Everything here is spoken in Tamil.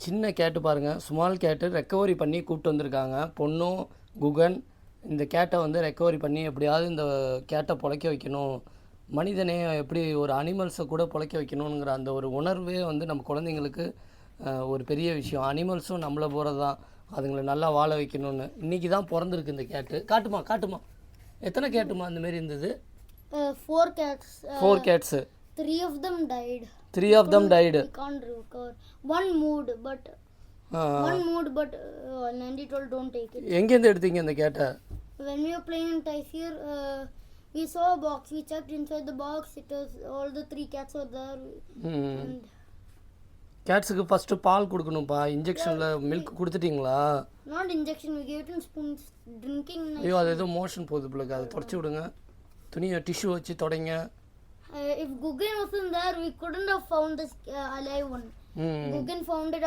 சின்ன கேட்டு பாருங்கள், ஸ்மால் கேட்டு ரெக்கவரி பண்ணி கூப்பிட்டு வந்திருக்காங்க. பொண்ணும் குகன் இந்த கேட்டை வந்து ரெக்கவரி பண்ணி எப்படியாவது இந்த கேட்டை பொழைக்க வைக்கணும், மனிதனே எப்படி ஒரு அனிமல்ஸை கூட பொழைக்க வைக்கணுங்கிற அந்த ஒரு உணர்வே வந்து நம்ம குழந்தைங்களுக்கு ஒரு பெரிய விஷயம். அனிமல்ஸும் நம்மளை போகிறது தான், அதுங்களை நல்லா வாழ வைக்கணும்னு. இன்றைக்கி தான் பிறந்திருக்கு இந்த கேட்டு. காட்டுமா எத்தனை கேட்டுமா அந்தமாரி இருந்தது? 4 cats. 4 cats. 3 of them died. 3 of them died. We can't recover. One moved, but Nandi told don't take it. எங்கேருந்து எடுத்தீங்க இந்த கேட்டை? When we were playing in Taisir, we saw a box. We checked inside the box. It was all the 3 cats were there. And கேட்ஸுக்கு ஃபஸ்ட்டு பால் கொடுக்கணும்ப்பா. இன்ஜெக்ஷனில் மில்க் கொடுத்துட்டிங்களா? not injection, we gave it in spoons. Drinking. ஐயோ, அது ஏதோ மோஷன் போகுது பிள்ளைக்கு, அதை தொடச்சி விடுங்க. துணியை டிஷ்யூ வச்சு தொடங்க. If Guggen wasn't there, we couldn't have found this alive one. Guggen found it